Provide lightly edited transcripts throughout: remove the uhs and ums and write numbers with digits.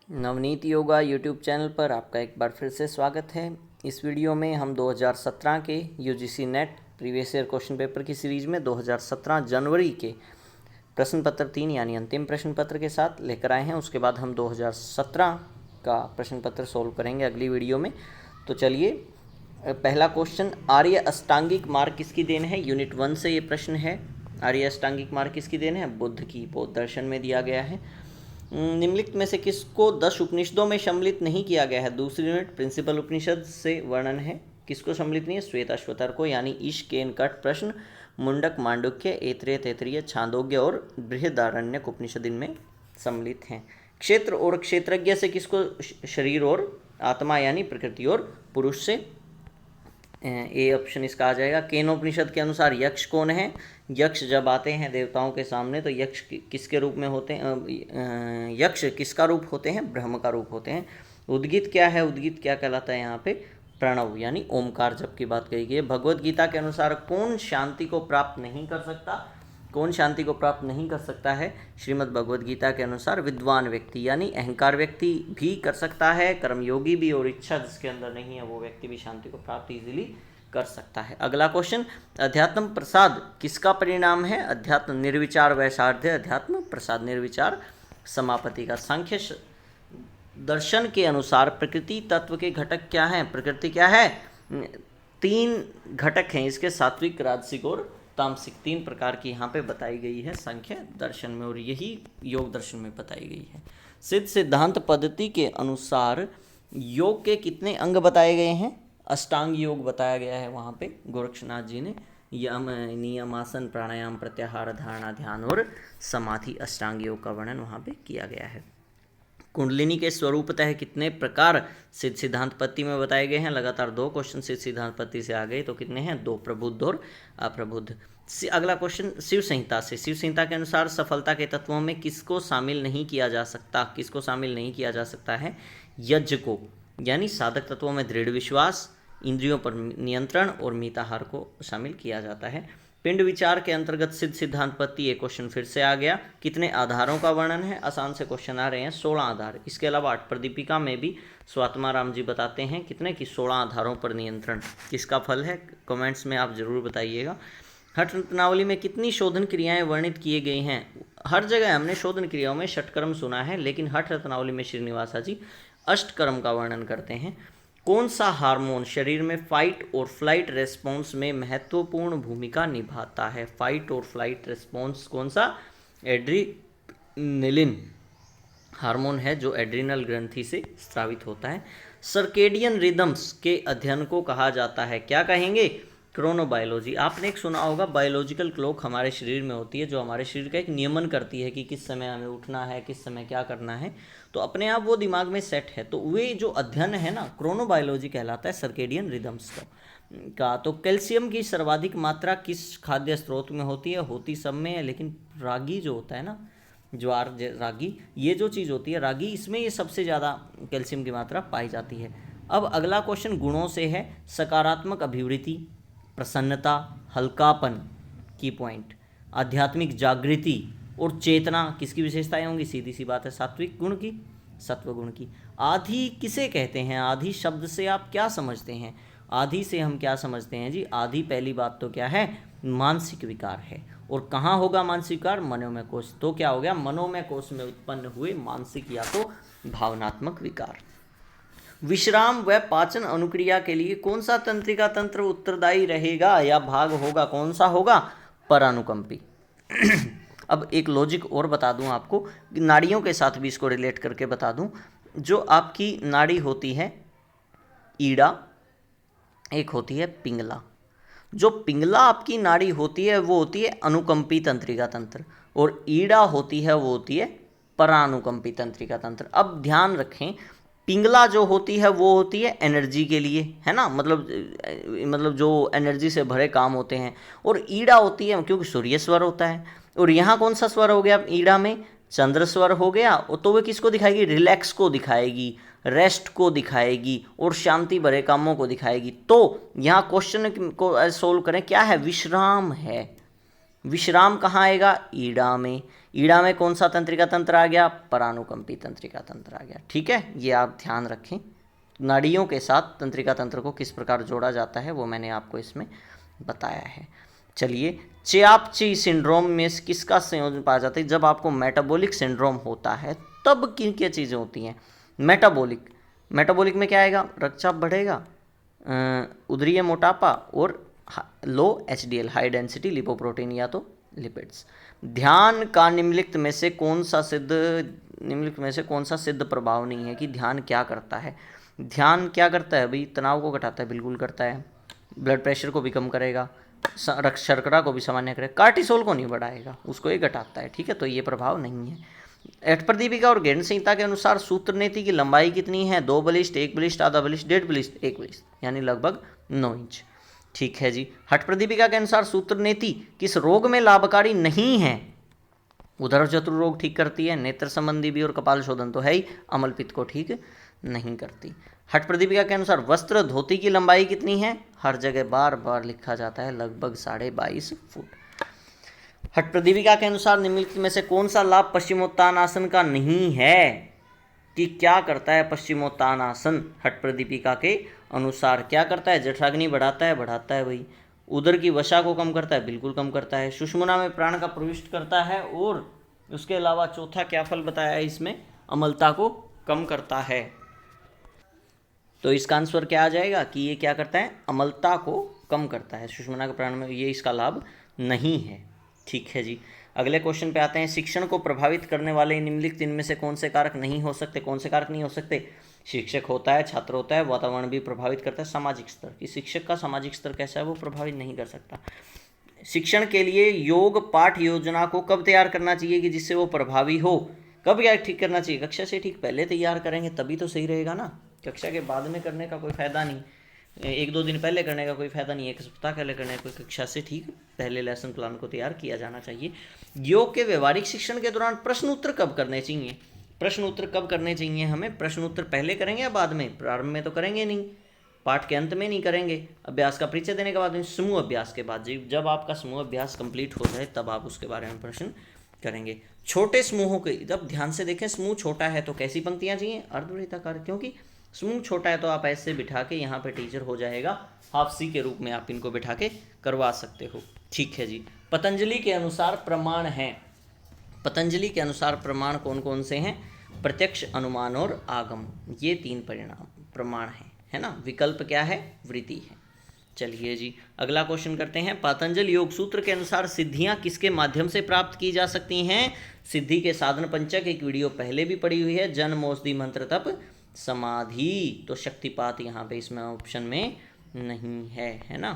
Navneet yoga YouTube channel पर आपका एक बार फिर से स्वागत है। इस वीडियो में हम 2017 के UGC net previous year question paper की सीरीज़ में 2017 जनवरी के प्रश्न पत्र 3 यानी अंतिम प्रश्न पत्र के साथ लेकर आए हैं। उसके बाद हम 2017 का प्रश्न पत्र सोल्व करेंगे अगली वीडियो में। तो चलिए, पहला क्वेश्चन, आर्य अष्टांगिक मार्ग किसकी देन है? यूनिट 1 से ये प्रश्न है। आर्य अष्टांगिक मार्ग किसकी देन है? बुद्ध की। बौद्ध दर्शन में दिया गया है। निम्नलिखित में से किसको 10 उपनिषदों में सम्मिलित नहीं किया गया है? दूसरी यूनिट प्रिंसिपल उपनिषद से वर्णन है। किसको सम्मिलित नहीं है? श्वेत अश्वतर को, यानी ईश, केन, कट, प्रश्न, मुंडक, मांडुक्य, ऐत्रेय, तैत्तिरीय, छांदोग्य और बृहदारण्यक उपनिषद इनमें सम्मिलित हैं। क्षेत्र और क्षेत्रज्ञ से किसको शरीर और आत्मा यानी प्रकृति और पुरुष से ए ऑप्शन इसका आ जाएगा। केनोपनिषद के अनुसार यक्ष कौन है? यक्ष जब आते हैं देवताओं के सामने तो यक्ष किसके रूप में होते हैं? यक्ष किसका रूप होते हैं? ब्रह्म का रूप होते हैं। उद्गीत क्या है? उद्गीत क्या कहलाता है यहाँ पे? प्रणव यानी ओमकार जब की बात कही गई है। भगवत गीता के अनुसार कौन शांति को प्राप्त नहीं कर सकता? कौन शांति को प्राप्त नहीं कर सकता है? श्रीमद् भगवद गीता के अनुसार विद्वान व्यक्ति, यानी अहंकार व्यक्ति भी कर सकता है, कर्मयोगी भी, और इच्छा जिसके अंदर नहीं है वो व्यक्ति भी शांति को प्राप्त इजीली कर सकता है। अगला क्वेश्चन, अध्यात्म प्रसाद किसका परिणाम है? अध्यात्म निर्विचार वैसार्ध्य, अध्यात्म प्रसाद निर्विचार समापति का। सांख्य दर्शन के अनुसार प्रकृति तत्व के घटक क्या हैं? प्रकृति क्या है? 3 घटक हैं इसके, सात्विक, राजसिक और तामसिक। 3 प्रकार की यहाँ पे बताई गई है सांख्य दर्शन में, और यही योग दर्शन में बताई गई है। सिद्ध सिद्धांत पद्धति के अनुसार योग के कितने अंग बताए गए हैं? अष्टांग योग बताया गया है वहाँ पे गोरक्षनाथ जी ने। यम, नियम, आसन, प्राणायाम, प्रत्याहार, धारणा, ध्यान और समाधि, अष्टांग योग का वर्णन वहाँ पे किया गया है। कुंडलिनी के स्वरूपतः कितने प्रकार सिद्ध सिद्धांत पत्ति में बताए गए हैं? लगातार 2 क्वेश्चन सिद्ध सिद्धांत पत्ति से आ गए, तो कितने हैं? 2, प्रबुद्ध और अप्रबुद्ध। अगला क्वेश्चन, शिव संहिता से। शिव संहिता के अनुसार सफलता के तत्वों में किसको शामिल नहीं किया जा सकता? किसको शामिल नहीं किया जा सकता है? यज्ञ को, यानी साधक तत्वों में दृढ़ विश्वास, इंद्रियों पर नियंत्रण और मिताहार को शामिल किया जाता है। पिंड विचार के अंतर्गत सिद्ध सिद्धांत पत्ति, ये क्वेश्चन फिर से आ गया। कितने आधारों का वर्णन है? आसान से क्वेश्चन आ रहे हैं, 16 आधार। इसके अलावा अष्टप्रदीपिका में भी स्वात्मा राम जी बताते हैं कितने की 16 आधारों पर नियंत्रण। किसका फल है? कमेंट्स में आप जरूर बताइएगा। हठ रत्नावली में कितनी शोधन क्रियाएं वर्णित किए गए हैं? हर जगह हमने शोधन क्रियाओं में षटकर्म सुना है, लेकिन हठ रत्नावली में श्रीनिवासा जी अष्टकर्म का वर्णन करते हैं। कौन सा हार्मोन शरीर में फाइट और फ्लाइट रेस्पॉन्स में महत्वपूर्ण भूमिका निभाता है? फाइट और फ्लाइट रेस्पॉन्स कौन सा? एड्रीनलिन हार्मोन है जो एड्रिनल ग्रंथि से स्रावित होता है। सर्केडियन रिदम्स के अध्ययन को कहा जाता है, क्या कहेंगे? क्रोनोबायोलॉजी। आपने एक सुना होगा, बायोलॉजिकल क्लॉक हमारे शरीर में होती है जो हमारे शरीर का एक नियमन करती है कि किस समय हमें उठना है, किस समय क्या करना है, तो अपने आप वो दिमाग में सेट है। तो वे जो अध्ययन है ना, क्रोनोबायोलॉजी कहलाता है, सर्केडियन रिदम्स का। तो कैल्शियम की सर्वाधिक मात्रा किस खाद्य स्रोत में होती है? होती सब में है, लेकिन रागी जो होता है ना, ज्वार, रागी, ये जो चीज़ होती है रागी, इसमें ये सबसे ज़्यादा कैल्शियम की मात्रा पाई जाती है। अब अगला क्वेश्चन गुणों से है। सकारात्मक अभिवृत्ति, प्रसन्नता, हल्कापन की पॉइंट, आध्यात्मिक जागृति और चेतना किसकी विशेषताएं होंगी? सीधी सी बात है, सात्विक गुण की, सत्व गुण की। आधि किसे कहते हैं? आधि शब्द से आप क्या समझते हैं? आधि से हम क्या समझते हैं जी? आधि पहली बात तो क्या है? मानसिक विकार है। और कहाँ होगा मानसिक विकार? मनोमय कोश। तो क्या हो गया? मनोमय कोश में उत्पन्न हुए मानसिक या तो भावनात्मक विकार। विश्राम व पाचन अनुक्रिया के लिए कौन सा तंत्रिका तंत्र उत्तरदायी रहेगा या भाग होगा? कौन सा होगा? परानुकंपी। अब एक लॉजिक और बता दूं आपको, नाड़ियों के साथ भी इसको रिलेट करके बता दूं। जो आपकी नाड़ी होती है ईड़ा, एक होती है पिंगला। जो पिंगला आपकी नाड़ी होती है वो होती है अनुकंपी तंत्रिका तंत्र, और ईड़ा होती है वो होती है परानुकंपी तंत्रिका तंत्र। अब ध्यान रखें, पिंगला जो होती है वो होती है एनर्जी के लिए, है ना, मतलब जो एनर्जी से भरे काम होते हैं। और ईड़ा होती है, क्योंकि सूर्य स्वर होता है, और यहाँ कौन सा स्वर हो गया ईड़ा में? चंद्र स्वर हो गया। तो वो किसको दिखाएगी? रिलैक्स को दिखाएगी, रेस्ट को दिखाएगी और शांति भरे कामों को दिखाएगी। तो यहाँ क्वेश्चन को सोल्व करें, क्या है? विश्राम है। विश्राम कहाँ आएगा? ईड़ा में। ईड़ा में कौन सा तंत्रिका तंत्र आ गया? परानुकंपी तंत्रिका तंत्र आ गया। ठीक है, ये आप ध्यान रखें। नाड़ियों के साथ तंत्रिका तंत्र को किस प्रकार जोड़ा जाता है वो मैंने आपको इसमें बताया है। चलिए, चयापचयी सिंड्रोम में किसका संयोजन पाया जाता है? जब आपको मेटाबॉलिक सिंड्रोम होता है तब किन क्या चीज़ें होती हैं? मेटाबॉलिक में क्या आएगा? रक्तचाप बढ़ेगा, उदरीय मोटापा और लो HDL हाई डेंसिटी लिपोप्रोटीन या तो लिपिड्स। ध्यान का निम्नलिखित में से कौन सा सिद्ध प्रभाव नहीं है कि ध्यान क्या करता है? ध्यान क्या करता है भाई? तनाव को घटाता है, बिल्कुल करता है। ब्लड प्रेशर को भी कम करेगा, शर्करा को भी सामान्य करेगा, कार्टिसोल को नहीं बढ़ाएगा, उसको ये घटाता है। ठीक है, तो ये प्रभाव नहीं है। अष्टप्रदीपिका और गैंड संहिता के अनुसार सूत्र नेति की लंबाई कितनी है? 2 बलिष्ठ, 1 बलिष्ठ, आधा बलिष्ठ, 1.5 बलिष्ठ, 1 बलिष्ठ, यानी लगभग 9 इंच। ठीक है जी। हठ प्रदीपिका के अनुसार सूत्र नेति किस रोग में लाभकारी नहीं है? उदर चतुर रोग ठीक करती है, नेत्र संबंधी भी और कपाल शोधन तो है ही, अमलपित्त को ठीक नहीं करती। हठ प्रदीपिका के अनुसार वस्त्र धोती की लंबाई कितनी है? हर जगह बार बार लिखा जाता है, लगभग 22.5 फुट। हठ प्रदीपिका के अनुसार निम्नलिखित में से कौन सा लाभ पश्चिमोत्तानासन का नहीं है? कि क्या करता है पश्चिमोत्तानासन? हठ प्रदीपिका के अनुसार क्या करता है? जठराग्नि बढ़ाता है भाई। उदर की वसा को कम करता है, बिल्कुल कम करता है। सुषुम्ना में प्राण का प्रविष्ट करता है, और उसके अलावा चौथा क्या फल बताया है इसमें? अम्लता को कम करता है। तो इसका आंसर क्या आ जाएगा कि ये क्या करता है? अम्लता को कम करता है। सुषुम्ना के प्राण में ये इसका लाभ नहीं है। ठीक है जी। अगले क्वेश्चन पे आते हैं। शिक्षण को प्रभावित करने वाले निम्नलिखित इनमें से कौन से कारक नहीं हो सकते? कौन से कारक नहीं हो सकते? शिक्षक होता है, छात्र होता है, वातावरण भी प्रभावित करता है, सामाजिक स्तर। कि शिक्षक का सामाजिक स्तर कैसा है वो प्रभावित नहीं कर सकता। शिक्षण के लिए योग पाठ योजना को कब तैयार करना चाहिए कि जिससे वो प्रभावी हो? कब क्या ठीक करना चाहिए? कक्षा से ठीक पहले तैयार करेंगे तभी तो सही रहेगा ना। कक्षा के बाद में करने का कोई फायदा नहीं, 1-2 दिन पहले करने का कोई फायदा नहीं, 1 सप्ताह पहले करने का। कोई कक्षा से ठीक पहले लेसन प्लान को तैयार किया जाना चाहिए। योग के व्यवहारिक शिक्षण के दौरान प्रश्न उत्तर कब करने चाहिए? प्रश्न उत्तर कब करने चाहिए हमें? प्रश्न उत्तर पहले करेंगे या बाद में? प्रारंभ में तो करेंगे नहीं, पाठ के अंत में नहीं करेंगे, अभ्यास का परिचय देने के बाद में, समूह अभ्यास के बाद। जब आपका समूह अभ्यास कंप्लीट हो जाए तब आप उसके बारे में प्रश्न करेंगे। छोटे समूहों के, जब ध्यान से देखें, समूह छोटा है तो कैसी पंक्तियां चाहिए? अर्धवृत्ताकार, क्योंकि समूह छोटा है तो आप ऐसे बिठा के, यहाँ पे टीचर हो जाएगा, हाफ सी के रूप में आप इनको बिठा के करवा सकते हो। ठीक है जी। पतंजलि के अनुसार प्रमाण हैं। पतंजलि के अनुसार प्रमाण कौन कौन से हैं? प्रत्यक्ष, अनुमान और आगम, ये 3 प्रमाण हैं, है ना। विकल्प क्या है? वृत्ति है। चलिए जी, अगला क्वेश्चन करते हैं। पतंजलि योग सूत्र के अनुसार सिद्धियां किसके माध्यम से प्राप्त की जा सकती हैं? सिद्धि के साधन पंचक, एक वीडियो पहले भी पड़ी हुई है। जन्म, औषधि, मंत्र, तप, समाधि। तो शक्तिपात यहाँ पे इसमें ऑप्शन में नहीं है ना।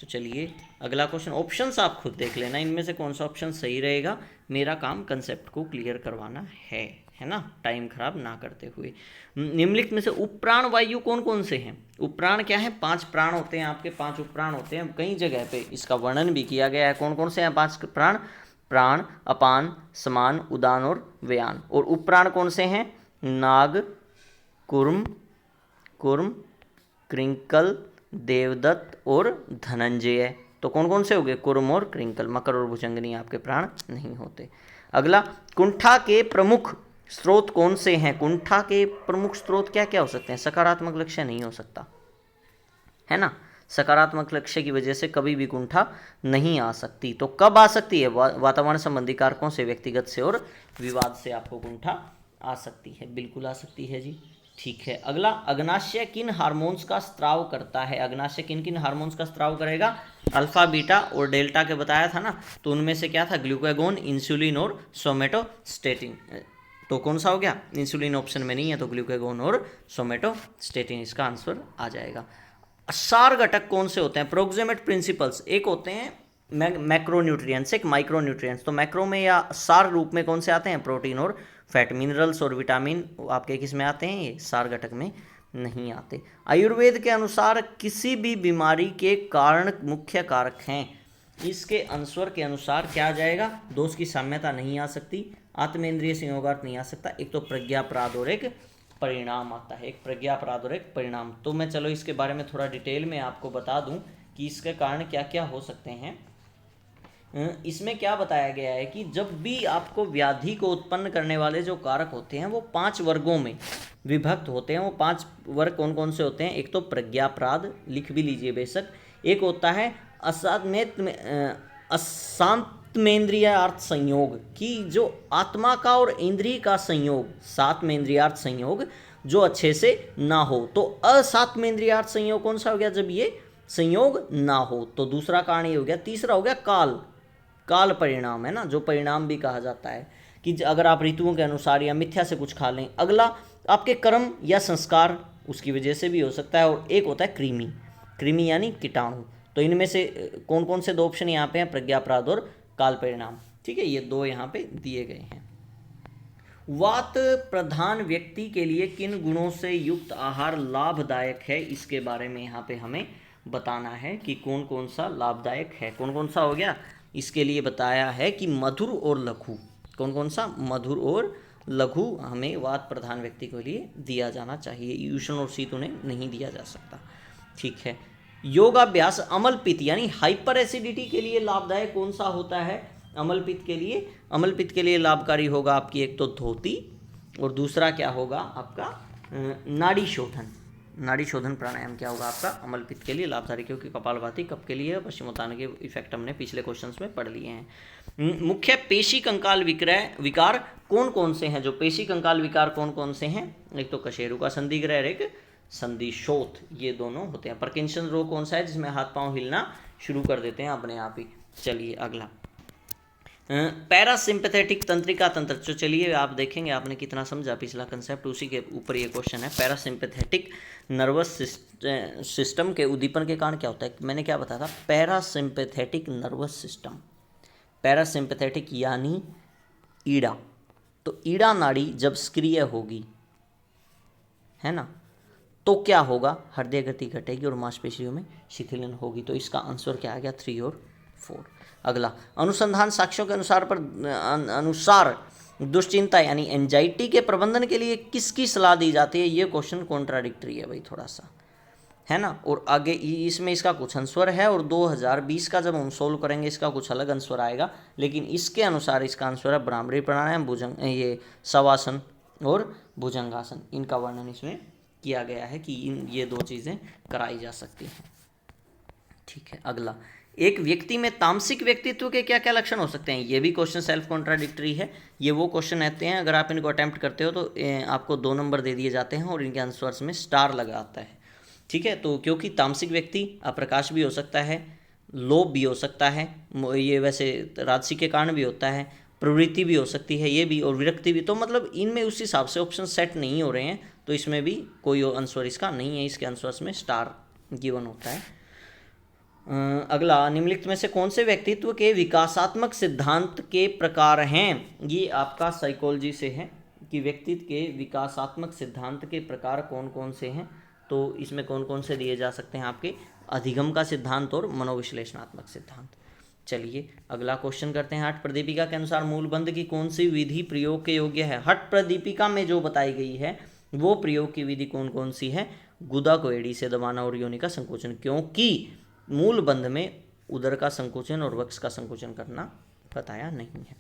तो चलिए अगला क्वेश्चन, ऑप्शंस आप खुद देख लेना, इनमें से कौन सा ऑप्शन सही रहेगा। मेरा काम कंसेप्ट को क्लियर करवाना है ना, टाइम खराब ना करते हुए। निम्नलिखित में से उपप्राण वायु कौन कौन से हैं? उपप्राण क्या है? 5 प्राण होते हैं आपके, 5 उपप्राण होते हैं। कई जगह पे इसका वर्णन भी किया गया है। कौन कौन से हैं 5 प्राण? प्राण, अपान, समान, उदान और व्यान। और उपप्राण कौन से हैं? नाग, कुर्म, कृंकल, देवदत्त और धनंजय। तो कौन कौन से हो गए? कुर्म और कृंकल। मकर और भुजंगनी आपके प्राण नहीं होते। अगला, कुंठा के प्रमुख स्रोत कौन से हैं? कुंठा के प्रमुख स्रोत क्या क्या हो सकते हैं? सकारात्मक लक्ष्य नहीं हो सकता, है ना। सकारात्मक लक्ष्य की वजह से कभी भी कुंठा नहीं आ सकती। तो कब आ सकती है? वातावरण संबंधी कारकों से, व्यक्तिगत से और विवाद से आपको कुंठा आ सकती है, बिल्कुल आ सकती है जी। ठीक है। अगला, अग्नाशय किन हार्मोन्स का स्त्राव करता है? अग्नाशय किन किन हार्मोन्स का स्त्राव करेगा? अल्फा, बीटा और डेल्टा के बताया था ना। तो उनमें से क्या था? ग्लूकागोन, इंसुलिन और सोमेटोस्टेटिन। तो कौन सा हो गया? इंसुलिन ऑप्शन में नहीं है, तो ग्लूकागोन और सोमेटोस्टेटिन इसका आंसर आ जाएगा। सार घटक कौन से होते हैं? प्रोक्सिमेट प्रिंसिपल्स, एक होते हैं मैक्रोन्यूट्रिएंट्स, एक माइक्रोन्यूट्रिएंट्स। तो मैक्रो में या सार रूप में कौन से आते हैं? प्रोटीन और फैट। मिनरल्स और विटामिन आपके किस में आते हैं? ये सार घटक में नहीं आते। आयुर्वेद के अनुसार किसी भी बीमारी के कारण मुख्य कारक हैं। इसके आंसर के अनुसार क्या आ जाएगा? दोष की साम्यता नहीं आ सकती, आत्मेंद्रिय संयोगार्थ नहीं आ सकता। एक तो प्रज्ञापराध और एक परिणाम आता है, एक प्रज्ञापराध और एक परिणाम। तो मैं चलो इसके बारे में थोड़ा डिटेल में आपको बता दूं कि इसके कारण क्या क्या हो सकते हैं। इसमें क्या बताया गया है कि जब भी आपको व्याधि को उत्पन्न करने वाले जो कारक होते हैं वो 5 वर्गों में विभक्त होते हैं। वो 5 वर्ग कौन कौन से होते हैं? एक तो प्रज्ञापराध, लिख भी लीजिए बेशक। एक होता है अशांतमेंद्रियार्थ संयोग, कि जो आत्मा का और इंद्रिय का संयोग, सात्मेंद्रियार्थ संयोग जो अच्छे से ना हो। तो असात्मेंद्रियार्थ संयोग कौन सा हो गया? जब ये संयोग ना हो। तो दूसरा कारण ये हो गया। तीसरा हो गया काल परिणाम, है ना, जो परिणाम भी कहा जाता है कि अगर आप ऋतुओं के अनुसार या मिथ्या से कुछ खा लें। अगला आपके कर्म या संस्कार, उसकी वजह से भी हो सकता है। और एक होता है कृमि यानी कीटाणु। तो इनमें से कौन कौन से 2 ऑप्शन यहाँ पे हैं? प्रज्ञापराध और काल परिणाम। ठीक है, ये 2 यहाँ पे दिए गए हैं। वात प्रधान व्यक्ति के लिए किन गुणों से युक्त आहार लाभदायक है, इसके बारे में यहाँ पे हमें बताना है कि कौन कौन सा लाभदायक है। कौन कौन सा हो गया? इसके लिए बताया है कि मधुर और लघु। कौन कौन सा? मधुर और लघु हमें वात प्रधान व्यक्ति के लिए दिया जाना चाहिए। उष्ण और शीत उन्हें नहीं दिया जा सकता। ठीक है। योगाभ्यास अम्ल पित्त यानी हाइपर एसिडिटी के लिए लाभदायक कौन सा होता है? अम्ल पित्त के लिए लाभकारी होगा आपकी एक तो धोती, और दूसरा क्या होगा आपका? नाड़ी शोधन प्राणायाम क्या होगा आपका? अम्ल पित्त के लिए लाभकारी, क्योंकि कपालभाति कफ के लिए, पश्चिमोत्तान के इफेक्ट हमने पिछले क्वेश्चंस में पढ़ लिए हैं। मुख्य पेशी कंकाल विकार कौन कौन से हैं? जो पेशी कंकाल विकार कौन कौन से हैं? एक तो कशेरु का संधिग्रह और एक संधिशोथ, ये दोनों होते हैं। पार्किंसन रोग कौन सा है? जिसमें हाथ पांव हिलना शुरू कर देते हैं अपने आप ही। चलिए अगला, पैरासिम्पैथेटिक तंत्रिका तंत्र। तो चलिए आप देखेंगे आपने कितना समझा पिछला कंसेप्ट, उसी के ऊपर ये क्वेश्चन है। पैरासिम्पैथेटिक नर्वस सिस्टम के उद्दीपन के कारण क्या होता है? मैंने क्या बताया था? पैरासिम्पैथेटिक नर्वस सिस्टम, पैरासिम्पैथेटिक यानी ईड़ा। तो ईड़ा नाड़ी जब सक्रिय होगी, है ना, तो क्या होगा? हृदय गति घटेगी और मांसपेशियों में शिथिलन होगी। तो इसका आंसर क्या आ गया? 3 और 4। अगला, अनुसंधान साक्ष्यों के अनुसार दुश्चिंता यानी एंजाइटी के प्रबंधन के लिए किसकी सलाह दी जाती है? ये क्वेश्चन कॉन्ट्राडिक्टरी है भाई थोड़ा सा, है ना। और आगे इसमें इसका कुछ आंसर है, और 2020 का जब हम सोल्व करेंगे इसका कुछ अलग आंसर आएगा। लेकिन इसके अनुसार इसका आंसर है भ्रामरी प्राणायाम, ये शवासन और भुजंगासन। इनका वर्णन इसमें किया गया है कि ये 2 चीज़ें कराई जा सकती हैं। ठीक है। अगला, एक व्यक्ति में तामसिक व्यक्तित्व के क्या क्या लक्षण हो सकते हैं? ये भी क्वेश्चन सेल्फ कॉन्ट्राडिक्टरी है। ये वो क्वेश्चन रहते हैं, अगर आप इनको अटेम्प्ट करते हो तो आपको 2 नंबर दे दिए जाते हैं और इनके आंसर्स में स्टार लगा आता है। ठीक है। तो क्योंकि तामसिक व्यक्ति अप्रकाश भी हो सकता है, लोभ भी हो सकता है, ये वैसे राजसी के कारण भी होता है, प्रवृत्ति भी हो सकती है ये भी, और विरक्ति भी। तो मतलब इनमें उस हिसाब से ऑप्शन सेट नहीं हो रहे हैं, तो इसमें भी कोई आंसर इसका नहीं है। इसके आंसर्स में स्टार गिवन होता है। अगला, निम्नलिखित में से कौन से व्यक्तित्व के विकासात्मक सिद्धांत के प्रकार हैं? ये आपका साइकोलॉजी से है कि व्यक्तित्व के विकासात्मक सिद्धांत के प्रकार कौन कौन से हैं। तो इसमें कौन कौन से दिए जा सकते हैं आपके? अधिगम का सिद्धांत और मनोविश्लेषणात्मक सिद्धांत। चलिए अगला क्वेश्चन करते हैं। हठ प्रदीपिका के अनुसार मूलबंध की कौन सी विधि प्रयोग के योग्य है? हठ प्रदीपिका में जो बताई गई है वो प्रयोग की विधि कौन कौन सी है? गुदा को एड़ी से दबाना और योनि का संकोचन, क्योंकि मूल बंध में उदर का संकोचन और वक्ष का संकोचन करना बताया नहीं है।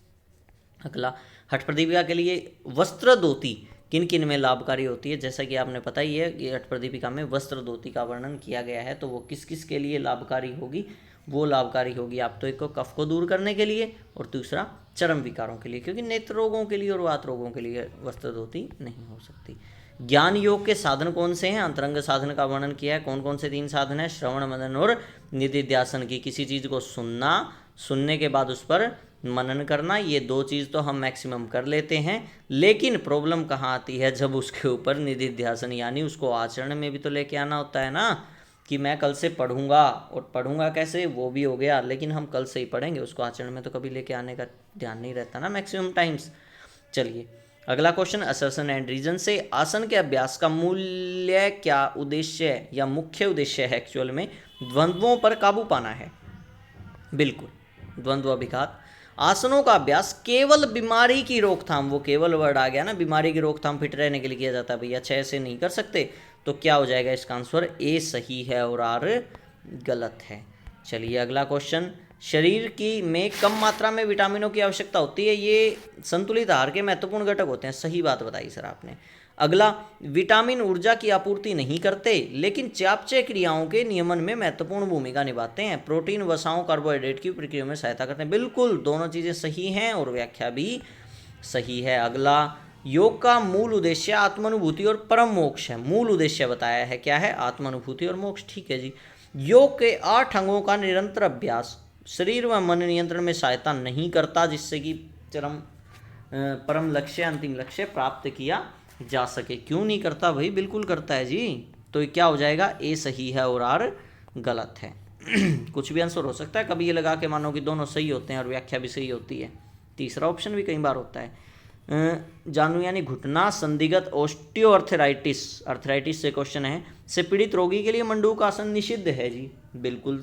अगला, हठ प्रदीपिका के लिए वस्त्र धोती किन किन में लाभकारी होती है? जैसा कि आपने पता ही है कि हठ प्रदीपिका में वस्त्र धोती का वर्णन किया गया है, तो वो किस किस के लिए लाभकारी होगी? वो लाभकारी होगी आप तो एक को कफ को दूर करने के लिए, और दूसरा चर्म विकारों के लिए, क्योंकि नेत्र रोगों के लिए और वात रोगों के लिए वस्त्र धोती नहीं हो सकती। ज्ञान योग के साधन कौन से हैं? अंतरंग साधन का वर्णन किया है। कौन कौन से 3 साधन हैं? श्रवण, मनन और निधिध्यासन। की किसी चीज़ को सुनना, सुनने के बाद उस पर मनन करना, ये 2 चीज़ तो हम मैक्सिमम कर लेते हैं। लेकिन प्रॉब्लम कहाँ आती है? जब उसके ऊपर निधिध्यासन यानी उसको आचरण में भी तो लेके आना होता है ना, कि मैं कल से पढ़ूंगा, और पढ़ूंगा कैसे वो भी हो गया, लेकिन हम कल से ही पढ़ेंगे, उसको आचरण में तो कभी लेके आने का ध्यान नहीं रहता ना मैक्सिमम टाइम्स। चलिए अगला क्वेश्चन, असर्शन एंड रीजन से आसन के अभ्यास का मूल्य क्या उद्देश्य या मुख्य उद्देश्य है? एक्चुअल में द्वंद्वों पर काबू पाना है। बिल्कुल, द्वंद्व अभिघात। आसनों का अभ्यास केवल बीमारी की रोकथाम, वो केवल वर्ड आ गया ना, बीमारी की रोकथाम फिट रहने के लिए किया जाता है भैया, 6 से नहीं कर सकते। तो क्या हो जाएगा इसका आंसर? ए सही है और आर गलत है। चलिए अगला क्वेश्चन, शरीर की में कम मात्रा में विटामिनों की आवश्यकता होती है, ये संतुलित आहार के महत्वपूर्ण घटक होते हैं। सही बात बताई सर आपने। अगला, विटामिन ऊर्जा की आपूर्ति नहीं करते लेकिन चयापचय क्रियाओं के नियमन में महत्वपूर्ण भूमिका निभाते हैं। प्रोटीन वसाओं कार्बोहाइड्रेट की प्रक्रिया में सहायता करते हैं। बिल्कुल दोनों चीज़ें सही हैं और व्याख्या भी सही है। अगला, योग का मूल उद्देश्य आत्मानुभूति और परम मोक्ष है। मूल उद्देश्य बताया है, क्या है? आत्मानुभूति और मोक्ष। ठीक है जी। योग के 8 अंगों का निरंतर अभ्यास शरीर व मन नियंत्रण में सहायता नहीं करता, जिससे कि परम लक्ष्य, अंतिम लक्ष्य प्राप्त किया जा सके। क्यों नहीं करता भाई? बिल्कुल करता है जी। तो ये क्या हो जाएगा? ए सही है और आर गलत है। कुछ भी आंसर हो सकता है। कभी ये लगा के मानो कि दोनों सही होते हैं और व्याख्या भी सही होती है। तीसरा ऑप्शन भी कई बार होता है। जानू यानी घुटना संदिग्ध अर्थराइटिस से क्वेश्चन है, से पीड़ित रोगी के लिए मंडूक आसन निषिद्ध है जी। बिल्कुल।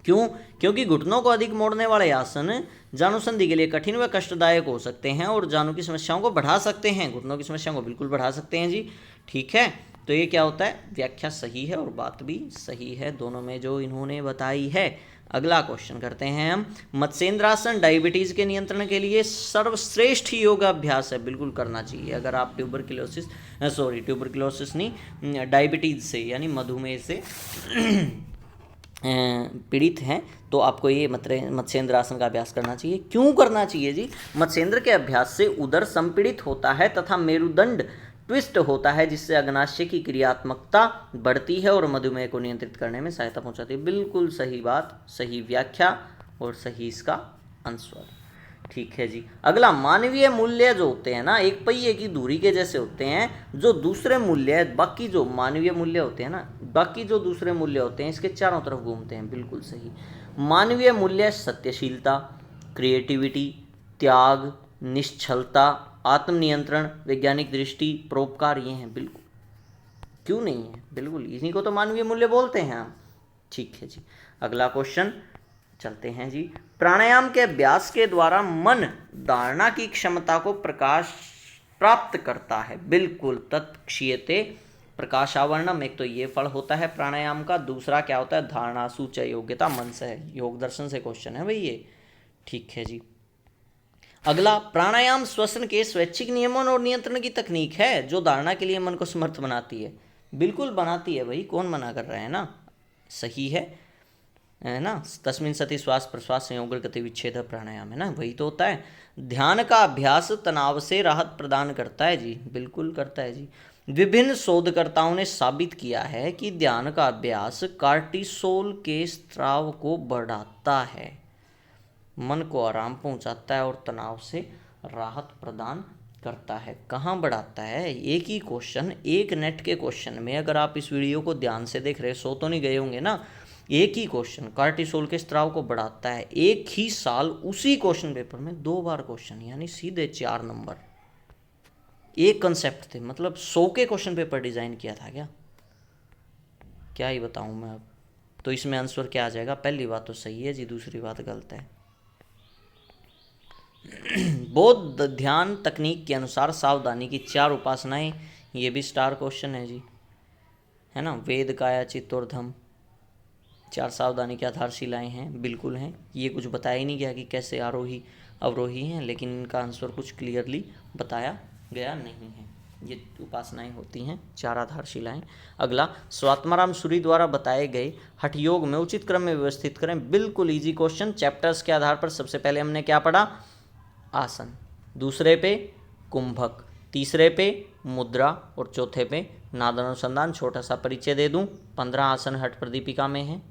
क्यों? क्योंकि घुटनों को अधिक मोड़ने वाले आसन जानू संधि के लिए कठिन व कष्टदायक हो सकते हैं और जानू की समस्याओं को बढ़ा सकते हैं। घुटनों की समस्याओं को बिल्कुल बढ़ा सकते हैं जी। ठीक है, तो ये क्या होता है? व्याख्या सही है और बात भी सही है, दोनों में जो इन्होंने बताई है। अगला क्वेश्चन करते हैं हम। मत्स्येंद्रासन डायबिटीज़ के नियंत्रण के लिए सर्वश्रेष्ठ योगाभ्यास है। बिल्कुल करना चाहिए। अगर आप ट्यूबरक्लोसिस नहीं, डायबिटीज़ से यानी मधुमेह से पीड़ित हैं तो आपको ये मत्स्येंद्र आसन का अभ्यास करना चाहिए। क्यों करना चाहिए जी? मत्स्येंद्र के अभ्यास से उदर संपीड़ित होता है तथा मेरुदंड ट्विस्ट होता है, जिससे अग्नाशय की क्रियात्मकता बढ़ती है और मधुमेह को नियंत्रित करने में सहायता पहुंचाती है। बिल्कुल सही बात, सही व्याख्या और सही इसका आंसर। ठीक है जी। अगला, मानवीय मूल्य जो होते हैं ना, एक पहिए की धुरी के जैसे होते हैं। जो दूसरे मूल्य, बाकी जो मानवीय मूल्य होते हैं ना, बाकी जो दूसरे मूल्य होते हैं इसके चारों तरफ घूमते हैं। बिल्कुल सही। मानवीय मूल्य सत्यशीलता, क्रिएटिविटी, त्याग, निश्चलता, आत्मनियंत्रण, वैज्ञानिक दृष्टि, परोपकार, ये हैं। बिल्कुल, क्यों नहीं है? बिल्कुल, इन्हीं को तो मानवीय मूल्य बोलते हैं हम। ठीक है जी। अगला क्वेश्चन चलते हैं जी। प्राणायाम के अभ्यास के द्वारा मन धारणा की क्षमता को प्रकाश प्राप्त करता है। बिल्कुल, तत्क्षीयते प्रकाशावरणम। एक तो ये फल होता है प्राणायाम का, दूसरा क्या होता है? धारणा, सूचय, योग्यता, मन से है। योग दर्शन से क्वेश्चन है भाई ये। ठीक है जी। अगला, प्राणायाम श्वसन के स्वैच्छिक नियमन और नियंत्रण की तकनीक है जो धारणा के लिए मन को समर्थ बनाती है। बिल्कुल बनाती है भाई, कौन मना कर रहा है ना? सही है ना। तस्मिन् सति श्वास प्रश्वास संयोग गति विच्छेद प्राणायाम, है ना, वही तो होता है। ध्यान का अभ्यास तनाव से राहत प्रदान करता है जी। बिल्कुल करता है जी। विभिन्न शोधकर्ताओं ने साबित किया है कि ध्यान का अभ्यास कार्टिसोल के स्राव को बढ़ाता है, मन को आराम पहुंचाता है और तनाव से राहत प्रदान करता है। कहाँ बढ़ाता है? एक ही क्वेश्चन, एक नेट के क्वेश्चन में, अगर आप इस वीडियो को ध्यान से देख रहे, सो तो नहीं गए होंगे ना, एक ही क्वेश्चन, कार्टिसोल के स्राव को बढ़ाता है। एक ही साल उसी क्वेश्चन पेपर में 2 बार क्वेश्चन, यानी सीधे 4 नंबर। एक कंसेप्ट थे, मतलब 100 के क्वेश्चन पेपर डिजाइन किया था क्या ही बताऊं मैं अब। तो इसमें आंसर क्या आ जाएगा? पहली बात तो सही है जी, दूसरी बात गलत है। बौद्ध ध्यान तकनीक के अनुसार सावधानी की 4 उपासनाएं, ये भी स्टार क्वेश्चन है जी, है ना। वेद, काया, चित्त और धम्म, 4 सावधानी की आधारशिलाएं हैं। बिल्कुल हैं। ये कुछ बताया ही नहीं गया कि कैसे आरोही अवरोही हैं, लेकिन इनका आंसर कुछ क्लियरली बताया गया नहीं है। ये उपासनाएं होती हैं, 4 आधारशिलाएं। अगला, स्वात्माराम सूरी द्वारा बताए गए हठ योग में उचित क्रम में व्यवस्थित करें। बिल्कुल इजी क्वेश्चन। चैप्टर्स के आधार पर सबसे पहले हमने क्या पढ़ा? आसन, दूसरे पे कुंभक, तीसरे पे मुद्रा और चौथे पे नाद अनुसंधान। छोटा सा परिचय दे दूं, 15 आसन हठ प्रदीपिका में हैं।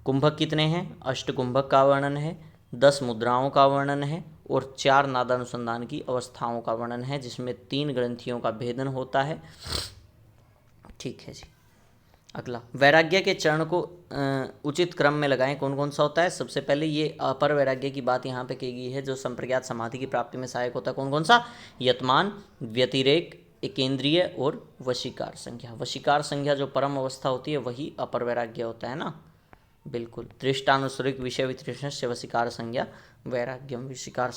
कुंभक कितने हैं? 8 कुंभक का वर्णन है, 10 मुद्राओं का वर्णन है और 4 नादानुसंधान की अवस्थाओं का वर्णन है, जिसमें 3 ग्रंथियों का भेदन होता है। ठीक है जी। अगला, वैराग्य के चरण को उचित क्रम में लगाएं। कौन कौन सा होता है? सबसे पहले ये अपर वैराग्य की बात यहाँ पे की गई है, जो संप्रज्ञात समाधि की प्राप्ति में सहायक होता है। कौन कौन सा? यतमान, व्यतिरेक, एकेंद्रिय और वशीकार संज्ञा। वशीकार संज्ञा जो परम अवस्था होती है वही अपर वैराग्य होता है ना। बिल्कुल। दृष्टानुसरिक विषय वितृष्ण से वशीकार संज्ञा वैराग्यम, वशीकार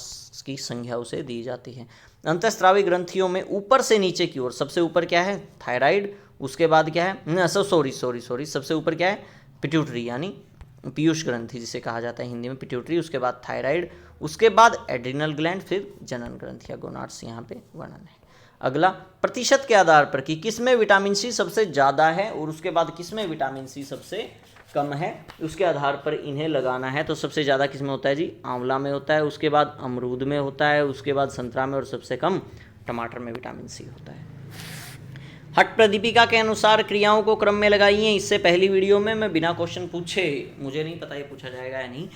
की संज्ञा उसे दी जाती है। अंतःस्रावी ग्रंथियों में ऊपर से नीचे की ओर सबसे ऊपर क्या है? थायराइड। उसके बाद क्या है? सबसे ऊपर क्या है? पिट्यूटरी यानी पीयूष ग्रंथि जिसे कहा जाता है हिंदी में पिट्यूटरी, उसके बाद थायराइड, उसके बाद एड्रिनल ग्लैंड, फिर जनन ग्रंथि या गोनाड्स यहाँ पे वर्णन है। अगला, प्रतिशत के आधार पर कि किसमें विटामिन सी सबसे ज़्यादा है और उसके बाद किसमें विटामिन सी सबसे कम है, उसके आधार पर इन्हें लगाना है। तो सबसे ज़्यादा किसमें होता है जी? आंवला में होता है, उसके बाद अमरूद में होता है, उसके बाद संतरा में, और सबसे कम टमाटर में विटामिन सी होता है। हठ प्रदीपिका के अनुसार क्रियाओं को क्रम में लगाइए। इससे पहली वीडियो में मैं बिना क्वेश्चन पूछे, मुझे नहीं पता ये पूछा जाएगा या नहीं,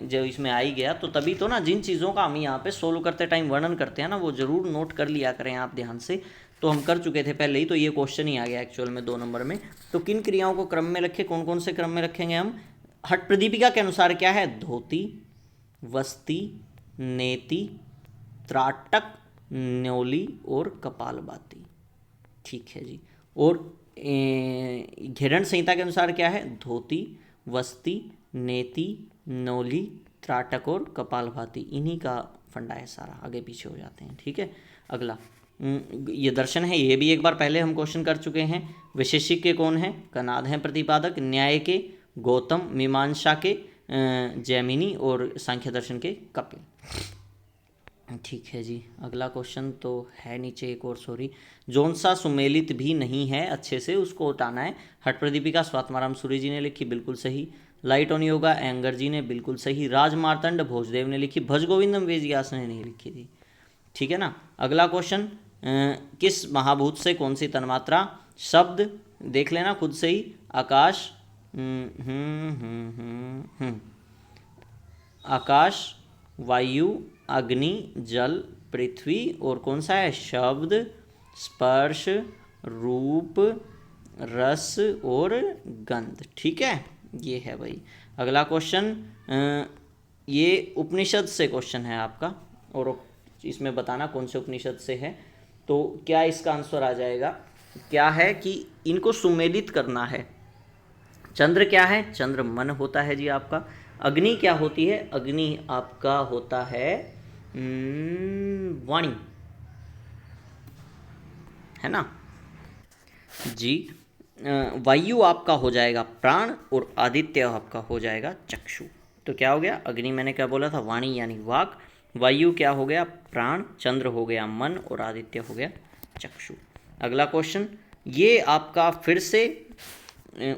जो इसमें आ ही गया तो तभी तो ना, जिन चीज़ों का हम यहाँ पे सोल्व करते टाइम वर्णन करते हैं ना, वो ज़रूर नोट कर लिया करें आप ध्यान से। तो हम कर चुके थे पहले ही, तो ये क्वेश्चन ही आ गया एक्चुअल में 2 नंबर में। तो किन क्रियाओं को क्रम में रखें, कौन कौन से क्रम में रखेंगे हम? हठ प्रदीपिका के अनुसार क्या है? धोती, वस्ती, नेति, त्राटक, न्योली और कपालभाति। ठीक है जी। और घेरण संहिता के अनुसार क्या है? धोती, वस्ती, नेति, नौली, त्राटक और कपालभाति। इन्हीं का फंडा है सारा, आगे पीछे हो जाते हैं। ठीक है। अगला, ये दर्शन है, ये भी एक बार पहले हम क्वेश्चन कर चुके हैं। वैशेषिक के कौन है? कनाद हैं प्रतिपादक। न्याय के गौतम, मीमांसा के जैमिनी और सांख्य दर्शन के कपिल। ठीक है जी। अगला क्वेश्चन तो है नीचे एक और, सॉरी, जौन सा सुमेलित भी नहीं है अच्छे से उसको हटाना है। हठ प्रदीपिका स्वात्माराम सूरी जी ने लिखी, बिल्कुल सही। लाइट ऑन योगा एंगर जी ने, बिल्कुल सही। राज मार्तंड भोजदेव ने लिखी। भज गोविंदम वेदव्यास ने नहीं लिखी थी। ठीक है ना। अगला क्वेश्चन, किस महाभूत से कौन सी तन्मात्रा? शब्द देख लेना खुद से ही। आकाश, आकाश, वायु, अग्नि, जल, पृथ्वी, और कौन सा है? शब्द, स्पर्श, रूप, रस और गंध। ठीक है, ये है भाई। अगला क्वेश्चन, ये उपनिषद से क्वेश्चन है आपका, और इसमें बताना कौन से उपनिषद से है। तो क्या इसका आंसर आ जाएगा? क्या है कि इनको सुमेलित करना है। चंद्र क्या है? चंद्र मन होता है जी आपका। अग्नि क्या होती है? अग्नि आपका होता है वाणी, है ना जी। वायु आपका हो जाएगा प्राण, और आदित्य आपका हो जाएगा चक्षु। तो क्या हो गया? अग्नि मैंने क्या बोला था? वाणी यानी वाक। वायु क्या हो गया? प्राण। चंद्र हो गया मन, और आदित्य हो गया चक्षु। अगला क्वेश्चन, ये आपका फिर से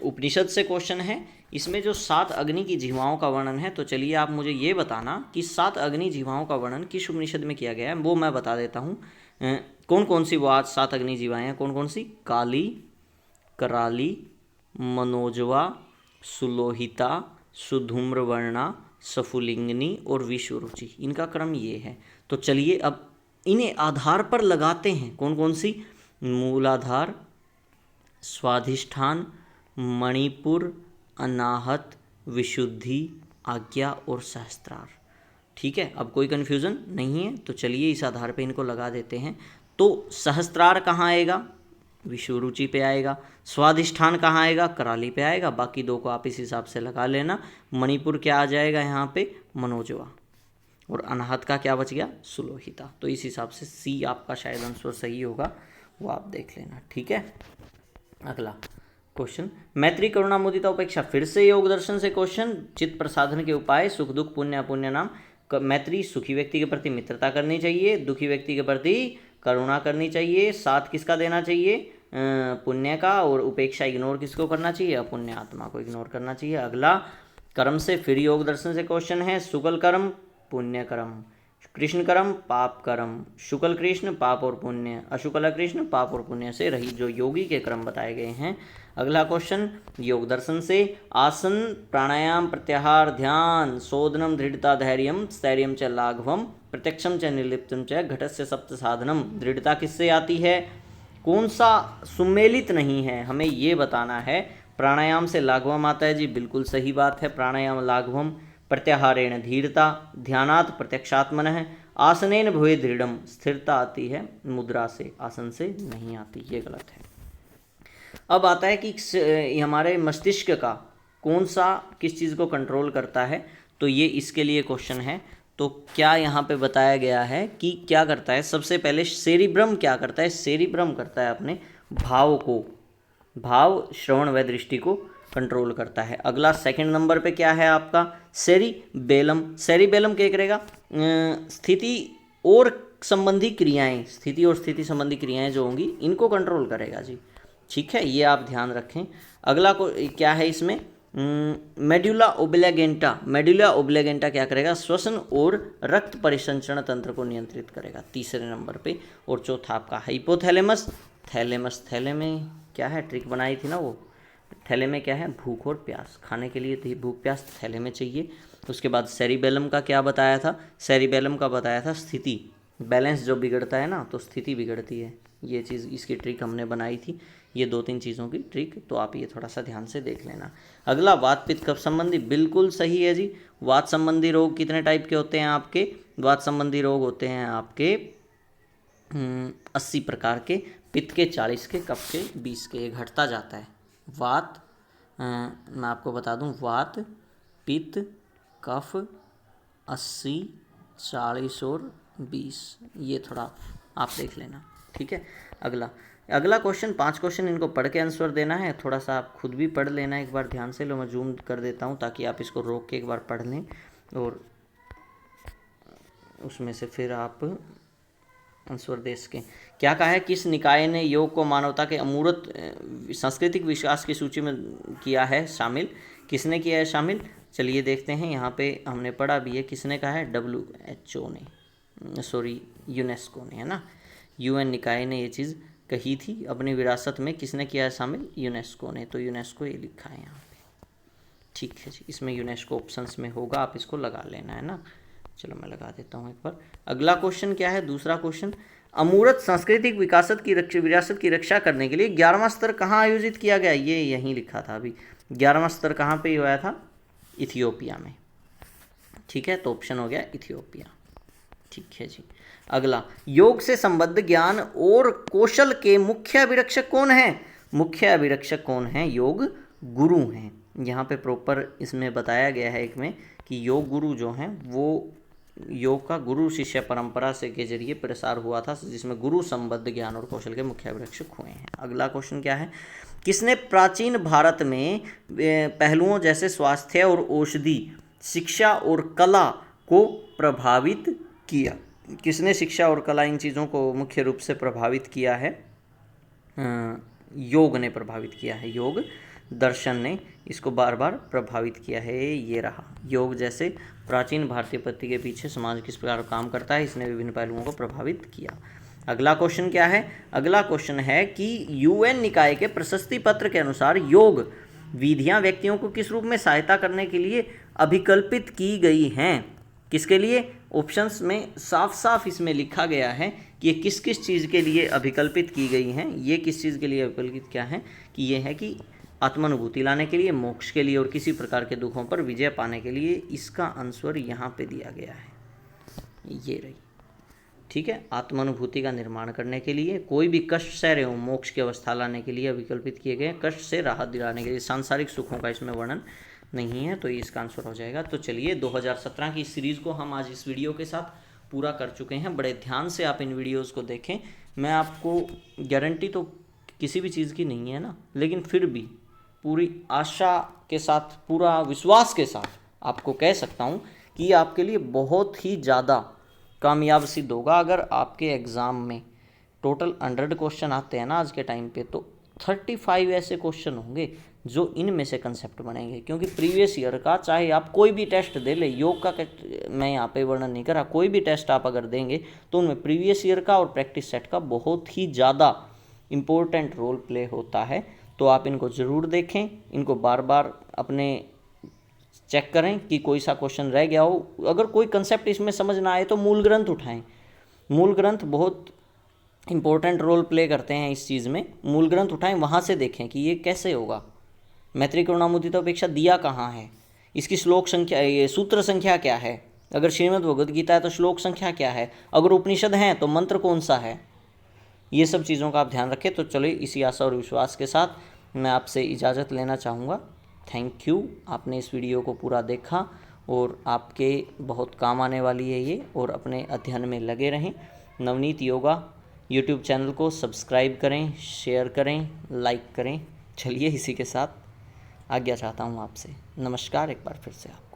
उपनिषद से क्वेश्चन है। इसमें जो 7 अग्नि की जीवाओं का वर्णन है, तो चलिए आप मुझे ये बताना कि 7 अग्नि जीवाओं का वर्णन किस उपनिषद में किया गया है, वो मैं बता देता हूँ। कौन कौन सी वो आज 7 अग्नि जीवाएँ हैं? कौन कौन सी? काली, कराली, मनोजवा, सुलोहिता, सुधूम्रवर्णा, सफुलिंगनी और विश्वरुचि। इनका क्रम ये है। तो चलिए अब इन्हें आधार पर लगाते हैं। कौन कौन सी? मूलाधार, स्वाधिष्ठान, मणिपुर, अनाहत, विशुद्धि, आज्ञा और सहस्त्रार। ठीक है, अब कोई कन्फ्यूज़न नहीं है। तो चलिए इस आधार पे इनको लगा देते हैं। तो सहस्त्रार कहाँ आएगा? विषुरुचि पे आएगा। स्वाधिष्ठान कहाँ आएगा? कराली पे आएगा। बाकी 2 को आप इस हिसाब से लगा लेना। मणिपुर क्या आ जाएगा यहाँ पे? मनोजवा। और अनाहत का क्या बच गया? सुलोहिता। तो इस हिसाब से सी आपका शायद आंसर सही होगा, वो आप देख लेना। ठीक है। अगला क्वेश्चन, मैत्री, करुणा, मुदिता, उपेक्षा। फिर से योग दर्शन से क्वेश्चन। चित्त प्रसाधन के उपाय, सुख दुख, पुण्य अपुण्य नाम। मैत्री, सुखी व्यक्ति के प्रति मित्रता करनी चाहिए, दुखी व्यक्ति के प्रति करुणा करनी चाहिए, साथ किसका देना चाहिए? पुण्य का। और उपेक्षा इग्नोर किसको करना चाहिए? अपुण्य आत्मा को इग्नोर करना चाहिए। अगला कर्म से फिर योग दर्शन से क्वेश्चन है। शुक्ल कर्म, पुण्य कर्म, कृष्ण कर्म, पाप कर्म, शुक्ल कृष्ण, पाप और पुण्य, अशुक्ल कृष्ण, पाप और पुण्य से रहित जो योगी के क्रम बताए गए हैं। अगला क्वेश्चन योग दर्शन से, आसन, प्राणायाम, प्रत्याहार, ध्यान, शोधनम, दृढ़ता, धैर्यम, स्थैर्यम च लाघवम, प्रत्यक्षम च निर्लिप्तम च घटस्य सप्त साधनम। दृढ़ता किससे आती है? कौन सा सुमेलित नहीं है, हमें ये बताना है। प्राणायाम से लाघवम आता है जी, बिल्कुल सही बात है, प्राणायाम लाघवम। प्रत्याहारेण धीरता, ध्यानात् प्रत्यक्षात्मनः, आसनेन भवे दृढ़म, स्थिरता आती है मुद्रा से, आसन से नहीं आती, ये गलत है। अब आता है कि हमारे मस्तिष्क का कौन सा किस चीज़ को कंट्रोल करता है, तो ये इसके लिए क्वेश्चन है। तो क्या यहाँ पे बताया गया है कि क्या करता है? सबसे पहले सेरिब्रम क्या करता है? सेरिब्रम करता है अपने भाव को, भाव, श्रवण व दृष्टि को कंट्रोल करता है। अगला सेकंड नंबर पे क्या है आपका, सेरिबेलम। सेरिबेलम क्या करेगा, स्थिति और संबंधी क्रियाएं, स्थिति और स्थिति संबंधी क्रियाएं जो होंगी इनको कंट्रोल करेगा जी। ठीक है, ये आप ध्यान रखें। अगला को क्या है इसमें, मेडुला ओब्लेगेंटा। मेडुला ओब्लेगेंटा क्या करेगा, श्वसन और रक्त परिसंचरण तंत्र को नियंत्रित करेगा, तीसरे नंबर पे। और चौथा आपका हाइपोथैलेमस। थैलेमस, थैले में क्या है, ट्रिक बनाई थी ना वो, थैले में क्या है, भूख और प्यास, खाने के लिए थी भूख प्यास थैले में चाहिए। उसके बाद सेरिबेलम का क्या बताया था, सेरिबेलम का बताया था स्थिति, बैलेंस जो बिगड़ता है ना तो स्थिति बिगड़ती है, ये चीज़ इसकी ट्रिक हमने बनाई थी। ये 2-3 चीज़ों की ट्रिक, तो आप ये थोड़ा सा ध्यान से देख लेना। अगला वात पित्त कफ संबंधी, बिल्कुल सही है जी। वात संबंधी रोग कितने टाइप के होते हैं आपके, वात संबंधी रोग होते हैं आपके 80 प्रकार के, पित्त के 40 के, कफ के 20 के, ये घटता जाता है। वात, मैं आपको बता दूं, वात पित्त कफ 80 40 और 20, ये थोड़ा आप देख लेना। ठीक है, अगला क्वेश्चन, 5 क्वेश्चन, इनको पढ़ के आंसर देना है। थोड़ा सा आप खुद भी पढ़ लेना एक बार ध्यान से। लो मैं जूम कर देता हूँ ताकि आप इसको रोक के एक बार पढ़ लें और उसमें से फिर आप आंसर दे सकें। क्या कहा है, किस निकाय ने योग को मानवता के अमूर्त सांस्कृतिक विकास की सूची में किया है शामिल, किसने किया है शामिल, चलिए देखते हैं। यहाँ पे हमने पढ़ा भी है, किसने कहा है, WHO ने, सॉरी यूनेस्को ने, है ना, UN निकाय ने ये चीज़ कही थी अपनी विरासत में। किसने किया है शामिल, यूनेस्को ने, तो यूनेस्को ये लिखा है यहाँ पे। ठीक है जी, इसमें यूनेस्को ऑप्शंस में होगा, आप इसको लगा लेना, है ना। चलो मैं लगा देता हूँ एक बार। अगला क्वेश्चन क्या है, दूसरा क्वेश्चन, अमूर्त सांस्कृतिक विरासत की रक्षा करने के लिए 11वां स्तर कहाँ आयोजित किया गया, ये यहीं लिखा था अभी। 11वां स्तर कहाँ पे हुआ था, इथियोपिया में। ठीक है, तो ऑप्शन हो गया इथियोपिया। ठीक है जी। अगला, योग से संबद्ध ज्ञान और कौशल के मुख्य अभिरक्षक कौन है, मुख्य अभिरक्षक कौन है, योग गुरु हैं। यहाँ पे प्रॉपर इसमें बताया गया है एक में कि योग गुरु जो हैं वो योग का गुरु शिष्य परंपरा से के जरिए प्रसार हुआ था, जिसमें गुरु संबद्ध ज्ञान और कौशल के मुख्य अभिरक्षक हुए हैं। अगला क्वेश्चन क्या है, किसने प्राचीन भारत में पहलुओं जैसे स्वास्थ्य और औषधि, शिक्षा और कला को प्रभावित किया, किसने शिक्षा और कला इन चीज़ों को मुख्य रूप से प्रभावित किया है, योग ने प्रभावित किया है, योग दर्शन ने इसको बार बार प्रभावित किया है। ये रहा योग जैसे प्राचीन भारतीय पद्धति के पीछे समाज किस प्रकार काम करता है, इसने विभिन्न पहलुओं को प्रभावित किया। अगला क्वेश्चन क्या है, अगला क्वेश्चन है कि UN निकाय के प्रशस्ति पत्र के अनुसार योग विधियां व्यक्तियों को किस रूप में सहायता करने के लिए अभिकल्पित की गई हैं, किसके लिए, ऑप्शंस में साफ साफ इसमें लिखा गया है कि ये किस किस चीज़ के लिए अभिकल्पित की गई हैं। ये किस चीज़ के लिए अभिकल्पित क्या है कि ये है कि आत्मानुभूति लाने के लिए, मोक्ष के लिए और किसी प्रकार के दुखों पर विजय पाने के लिए। इसका आंसर यहाँ पे दिया गया है, ये रही। ठीक है, आत्मानुभूति का निर्माण करने के लिए, कोई भी कष्ट सह रहे हो, मोक्ष की अवस्था लाने के लिए अभिकल्पित किए गए, कष्ट से राहत दिलाने के लिए। सांसारिक सुखों का इसमें वर्णन नहीं है, तो ये इसका आंसर हो जाएगा। तो चलिए 2017 की सीरीज़ को हम आज इस वीडियो के साथ पूरा कर चुके हैं। बड़े ध्यान से आप इन वीडियोज़ को देखें। मैं आपको गारंटी तो किसी भी चीज़ की नहीं है ना, लेकिन फिर भी पूरी आशा के साथ, पूरा विश्वास के साथ आपको कह सकता हूँ कि ये आपके लिए बहुत ही ज़्यादा कामयाब सिद्ध होगा। अगर आपके एग्ज़ाम में टोटल 100 क्वेश्चन आते हैं ना आज के टाइम पे, तो 35 ऐसे क्वेश्चन होंगे जो इनमें से कंसेप्ट बनेंगे। क्योंकि प्रीवियस ईयर का चाहे आप कोई भी टेस्ट दे ले, योग का मैं यहाँ पे वर्णन नहीं करा, कोई भी टेस्ट आप अगर देंगे तो उनमें प्रीवियस ईयर का और प्रैक्टिस सेट का बहुत ही ज़्यादा इम्पोर्टेंट रोल प्ले होता है। तो आप इनको ज़रूर देखें, इनको बार बार अपने चेक करें कि कोई सा क्वेश्चन रह गया हो। अगर कोई कंसेप्ट इसमें समझ ना आए तो मूल ग्रंथ उठाएं। मूल ग्रंथ बहुत इंपॉर्टेंट रोल प्ले करते हैं इस चीज़ में। मूल ग्रंथ उठाएं, वहाँ से देखें कि ये कैसे होगा। मैत्री करुणामुदिता उपेक्षा दिया कहाँ है, इसकी श्लोक संख्या, ये सूत्र संख्या क्या है, अगर श्रीमद् भगवद गीता है तो श्लोक संख्या क्या है, अगर उपनिषद हैं तो मंत्र कौन सा है, ये सब चीज़ों का आप ध्यान रखें। तो चलिए इसी आशा और विश्वास के साथ मैं आपसे इजाज़त लेना चाहूँगा। थैंक यू, आपने इस वीडियो को पूरा देखा और आपके बहुत काम आने वाली है ये, और अपने अध्ययन में लगे रहें। नवनीत योगा यूट्यूब चैनल को सब्सक्राइब करें, शेयर करें, लाइक करें। चलिए इसी के साथ आज्ञा चाहता हूँ आपसे। नमस्कार एक बार फिर से आप।